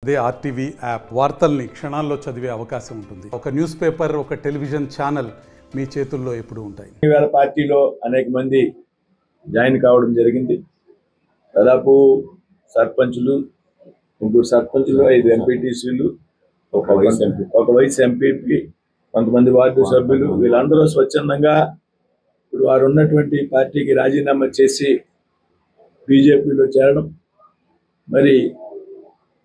అదే RTV app వార్తల్ని క్షణాల్లో చదివే అవకాశం ఉంటుంది. ఒక న్యూస్ పేపర్, ఒక టెలివిజన్ ఛానల్ మీ చేతుల్లో ఎప్పుడూ ఉంటాయి. ఇవాళ పార్టీలో అనేక మంది జాయిన్ కావడం జరిగింది. దాదాపు సర్పంచులు, 3 సర్పంచులు, 5 ఎంపీటీసీలు, ఒక వైస్ ఎంపీపీ, కొంతమంది వార్డు సభ్యులు, వీళ్ళందరూ స్వచ్ఛందంగా ఇప్పుడు వారు ఉన్నటువంటి పార్టీకి రాజీనామా చేసి బీజేపీలో చేరడం, మరి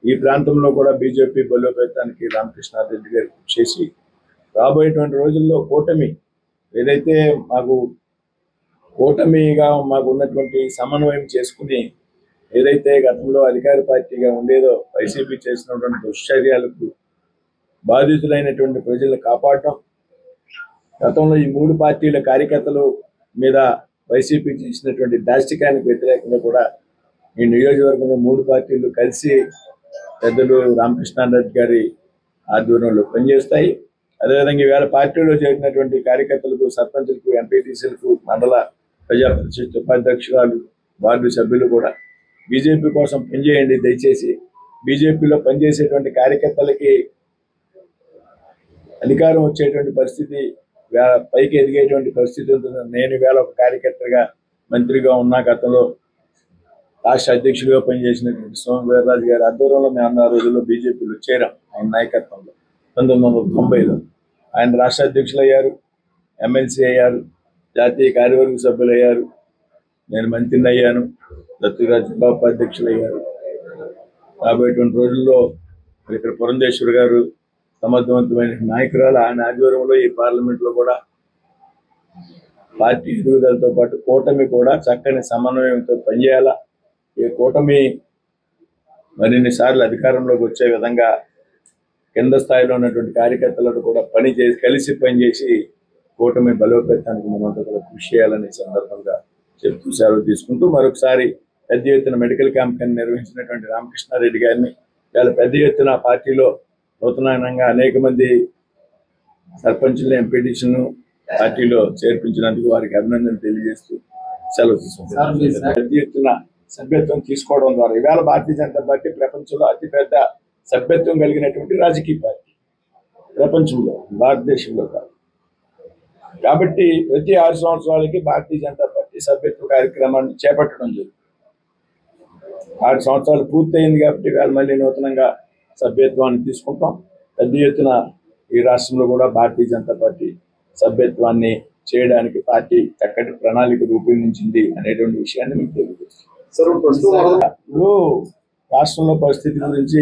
ఈ ప్రాంతంలో కూడా బీజేపీ బలోపేతానికి రామకృష్ణారెడ్డి గారు చేసి రాబోయేటువంటి రోజుల్లో కూటమి ఏదైతే కూటమిగా మాకు ఉన్నటువంటి సమన్వయం చేసుకుని ఏదైతే గతంలో అధికార పార్టీగా ఉండేదో వైసీపీ చేసినటువంటి దుశ్చర్యాలకు బాధితులైనటువంటి ప్రజలను కాపాడటం, గతంలో ఈ 3 పార్టీల కార్యకర్తలు మీద వైసీపీ చేసినటువంటి దాష్టికానికి వ్యతిరేకంగా కూడా ఈ నియోజకవర్గంలో 3 పార్టీలు కలిసి పెద్దలు రామకృష్ణారెడ్డి గారి ఆధ్వర్యంలో పనిచేస్తాయి. అదేవిధంగా ఈవేళ పార్టీలో చేరినటువంటి కార్యకర్తలకు, సర్పంచులకు, ఎంపీటీసీలకు, మండల ప్రజా పరిషత్ ఉపాధ్యక్షురాలు, వార్డు సభ్యులు కూడా బీజేపీ కోసం పనిచేయండి. దయచేసి బీజేపీలో పనిచేసేటువంటి కార్యకర్తలకి అధికారం వచ్చేటువంటి పరిస్థితి, పైకి ఎదిగేటువంటి పరిస్థితి ఉంటుంది. నేను ఈవేళ ఒక కార్యకర్తగా, మంత్రిగా ఉన్న గతంలో రాష్ట్ర అధ్యక్షుడిగా పనిచేసినటువంటి సోము వీర్రాజు గారి ఆధ్వర్యంలో మేము ఆ రోజుల్లో బీజేపీలో చేరాం. ఆయన నాయకత్వంలో 1990లో ఆయన రాష్ట్ర అధ్యక్షులు అయ్యారు, ఎమ్మెల్సీ అయ్యారు, జాతీయ కార్యవర్గ సభ్యులు అయ్యారు. నేను మంత్రిని అయ్యాను, దత్తురాజు జిల్లా ఉపాధ్యక్షులు అయ్యారు. రాబోయేటువంటి రోజుల్లో ఇక్కడ పురంధేశ్వరి గారు సమర్థవంతమైన నాయకురాలు, ఆయన ఆధ్వర్యంలో ఈ పార్లమెంట్లో కూడా పార్టీ ఎదుగుదలతో పాటు కూటమి కూడా చక్కని సమన్వయంతో పనిచేయాలా. ఈ కూటమి మరిన్ని సార్లు అధికారంలోకి వచ్చే విధంగా కింద స్థాయిలో ఉన్నటువంటి కార్యకర్తలను కూడా కలిసి పనిచేసి కూటమి బలోపేతానికి మనమంతా కూడా కృషి చేయాలనే సందర్భంగా చెప్తూ సెలవు తీసుకుంటూ మరొకసారి పెద్ద ఎత్తున మెడికల్ క్యాంప్ నిర్వహించినటువంటి రామకృష్ణారెడ్డి గారిని ఇవాళ పెద్ద ఎత్తున పార్టీలో నూతనంగా అనేక మంది సర్పంచులను, ఎంపీటీసీలను పార్టీలో చేర్పించినందుకు వారికి అభినందనలు తెలియజేస్తూ సెలవు తీసుకుంటారు. పెద్ద ఎత్తున సభ్యత్వం తీసుకోవడం ద్వారా ఇవాళ భారతీయ జనతా పార్టీ ప్రపంచంలో అతిపెద్ద సభ్యత్వం కలిగినటువంటి రాజకీయ పార్టీ ప్రపంచంలో, భారతదేశంలో కాదు. కాబట్టి ప్రతి 6 సంవత్సరాలకి భారతీయ జనతా పార్టీ సభ్యత్వ కార్యక్రమాన్ని చేపట్టడం జరుగుతుంది. 6 సంవత్సరాలు పూర్తయింది కాబట్టి ఇవాళ మళ్ళీ నూతనంగా సభ్యత్వాన్ని తీసుకుంటాం. పెద్ద ఎత్తున ఈ రాష్ట్రంలో కూడా భారతీయ జనతా పార్టీ సభ్యత్వాన్ని చేయడానికి పార్టీ చక్కటి ప్రణాళిక రూపొందించింది అనేటువంటి విషయాన్ని మీకు తెలియజేస్తుంది. ఇప్పుడు రాష్ట్రంలో పరిస్థితి గురించి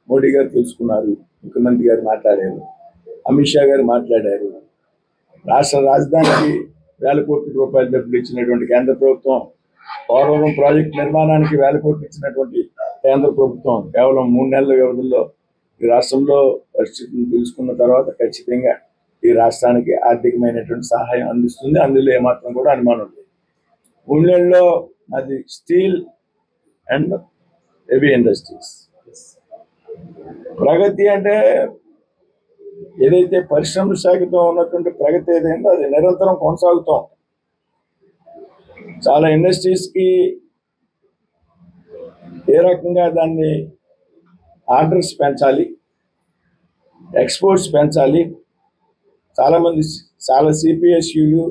మోడీ గారు తెలుసుకున్నారు, ముఖ్యమంత్రి గారు మాట్లాడారు, అమిత్ షా గారు మాట్లాడారు. రాష్ట్ర రాజధానికి 1,000 కోట్ల రూపాయలు డబ్బులు ఇచ్చినటువంటి కేంద్ర ప్రభుత్వం, పోలవరం ప్రాజెక్టు నిర్మాణానికి 1,000 కోట్లు ఇచ్చినటువంటి కేంద్ర ప్రభుత్వం కేవలం 3 నెలల వ్యవధిలో ఈ రాష్ట్రంలో పరిస్థితిని తెలుసుకున్న తర్వాత ఖచ్చితంగా ఈ రాష్ట్రానికి ఆర్థికమైనటువంటి సహాయం అందిస్తుంది. అందులో ఏమాత్రం కూడా అనుమానం లేదు. 3 నెలల్లో అది స్టీల్ అండ్ హెవీ ఇండస్ట్రీస్ ప్రగతి అంటే ఏదైతే పరిశ్రమల శాఖతో ఉన్నటువంటి ప్రగతి ఏదైందో అది నిరంతరం కొనసాగుతాం. చాలా ఇండస్ట్రీస్కి ఏ రకంగా దాన్ని ఆర్డర్స్ పెంచాలి, ఎక్స్పోర్ట్స్ పెంచాలి. చాలా సిపిఎస్యులు,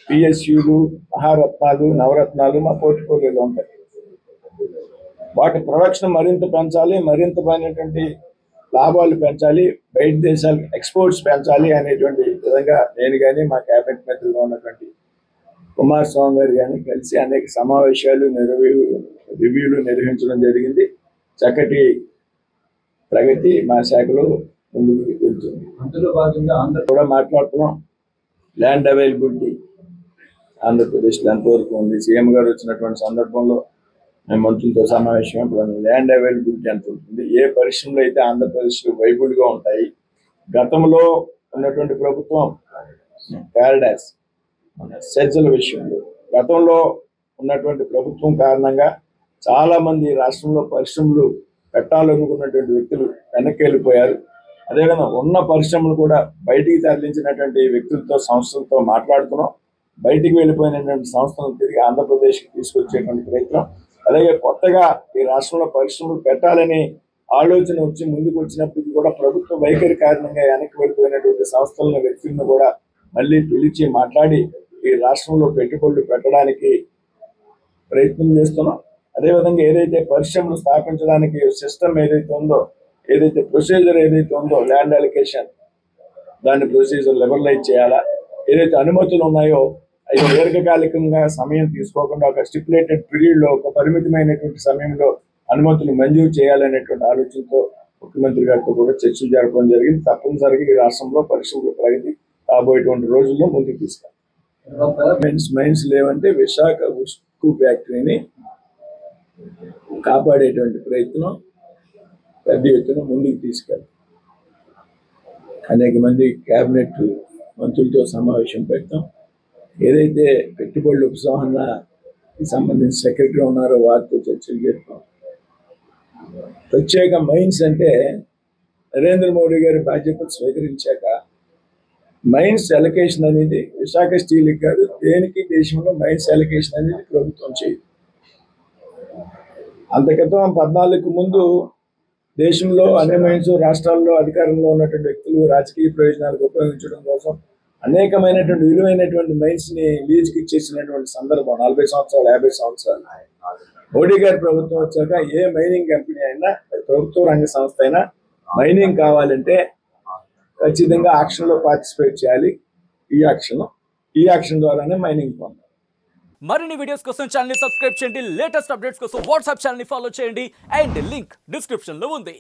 పిఎస్యులు, మహారత్నాలు, నవరత్నాలు మా పోర్ట్ఫోలియోలో ఉంటాయి. వాటి ప్రొడక్షన్ మరింత పెంచాలి, మరింత పైనటువంటి లాభాలు పెంచాలి, బయట దేశాలకు ఎక్స్పోర్ట్స్ పెంచాలి అనేటువంటి విధంగా నేను కానీ మా క్యాబినెట్ మంత్రిగా ఉన్నటువంటి కుమారస్వామి గారు కానీ కలిసి అనేక సమావేశాలు, రివ్యూలు నిర్వహించడం జరిగింది. చక్కటి ప్రగతి మా శాఖలో ముందుకు వెళ్తుంది. అందులో భాగంగా ఆంధ్ర కూడా మాట్లాడుతున్నాం. ల్యాండ్ అవైలబిలిటీ ఆంధ్రప్రదేశ్లో ఎంతవరకు ఉంది? సీఎం గారు వచ్చినటువంటి సందర్భంలో మేము మంత్రులతో సమావేశం ల్యాండ్ అవైలబిలిటీ ఎంత ఉంటుంది, ఏ పరిశ్రమలు అయితే ఆంధ్రప్రదేశ్లో వైబుల్గా ఉంటాయి. గతంలో ఉన్నటువంటి ప్రభుత్వం ప్యారడైస్ సజ్జల విషయంలో గతంలో ఉన్నటువంటి ప్రభుత్వం కారణంగా చాలామంది రాష్ట్రంలో పరిశ్రమలు పెట్టాలనుకున్నటువంటి వ్యక్తులు వెనక్కి వెళ్ళిపోయారు. అదేవిధంగా ఉన్న పరిశ్రమలు కూడా బయటికి తరలించినటువంటి వ్యక్తులతో, సంస్థలతో మాట్లాడుతున్నాం. బయటికి వెళ్ళిపోయినటువంటి సంస్థలను తిరిగి ఆంధ్రప్రదేశ్కి తీసుకొచ్చేటువంటి ప్రయత్నం, అలాగే కొత్తగా ఈ రాష్ట్రంలో పరిశ్రమలు పెట్టాలని ఆలోచన వచ్చి ముందుకు వచ్చినప్పటికీ కూడా ప్రభుత్వ వైఖరి కారణంగా వెనక్కి వెళ్ళిపోయినటువంటి సంస్థలను వ్యక్తులను కూడా మళ్ళీ పిలిచి మాట్లాడి ఈ రాష్ట్రంలో పెట్టుబడులు పెట్టడానికి ప్రయత్నం చేస్తున్నాం. అదేవిధంగా ఏదైతే పరిశ్రమలు స్థాపించడానికి సిస్టమ్ ఏదైతే ఉందో, ఏదైతే ప్రొసీజర్ ఏదైతే ఉందో, ల్యాండ్ అలికేషన్ దాన్ని ప్రొసీజర్ లిబరలైజ్ చేయాలా, ఏదైతే అనుమతులు ఉన్నాయో అవి దీర్ఘకాలికంగా సమయం తీసుకోకుండా ఒక స్టిపులేటెడ్ పీరియడ్లో ఒక పరిమితమైనటువంటి సమయంలో అనుమతులు మంజూరు చేయాలనేటువంటి ఆలోచనతో ముఖ్యమంత్రి గారితో కూడా చర్చలు జరపడం జరిగింది. తప్పనిసరిగా ఈ రాష్ట్రంలో పరిశ్రమల ప్రగతి రాబోయేటువంటి రోజుల్లో ముందుకు తీసుకెళ్ళాలి. మైన్స్ లేవంటే విశాఖ ఉక్కు ఫ్యాక్టరీని కాపాడేటువంటి ప్రయత్నం పెద్ద ఎత్తున ముందుకు తీసుకెళ్ళాలి. అనేక మంది కేబినెట్ మంత్రులతో సమావేశం పెడతాం. ఏదైతే పెట్టుబడుల ఉపసంహరణకి సంబంధించి సెక్రటరీ ఉన్నారో వారితో చర్చలు చేస్తాం. ప్రత్యేక మైన్స్ అంటే నరేంద్ర మోడీ గారి బాధ్యతలు స్వీకరించాక మైన్స్ అలొకేషన్ అనేది విశాఖ స్టీల్కి కాదు, దేనికి దేశంలో మైన్స్ అలొకేషన్ అనేది ప్రభుత్వం చేయదు. అంతక్రితం 14కు ముందు దేశంలో అన్ని మైన్స్ రాష్ట్రాల్లో అధికారంలో ఉన్నటువంటి వ్యక్తులు రాజకీయ ప్రయోజనాలకు ఉపయోగించడం కోసం అనేకమైనటువంటి విలువైనటువంటి మైన్స్ ని లీజ్కి ఇచ్చేసినటువంటి సందర్భం 40 సంవత్సరాలు 50 సంవత్సరాలు. మోడీ గారి ప్రభుత్వం వచ్చాక ఏ మైనింగ్ కంపెనీ అయినా, ప్రభుత్వ రంగ సంస్థ అయినా మైనింగ్ కావాలంటే ఖచ్చితంగా ఆక్షన్లో పార్టిసిపేట్ చేయాలి. ఈ యాక్షన్ ద్వారానే మైనింగ్ పొందాలి. మరిన్ని వీడియోస్ కోసం ఛానల్ ని సబ్స్క్రైబ్ చేయండి. లేటెస్ట్ అప్డేట్స్ కోసం వాట్సాప్ ఛానల్ ని ఫాలో చేయండి. అండ్ లింక్ డిస్క్రిప్షన్ లో ఉంది.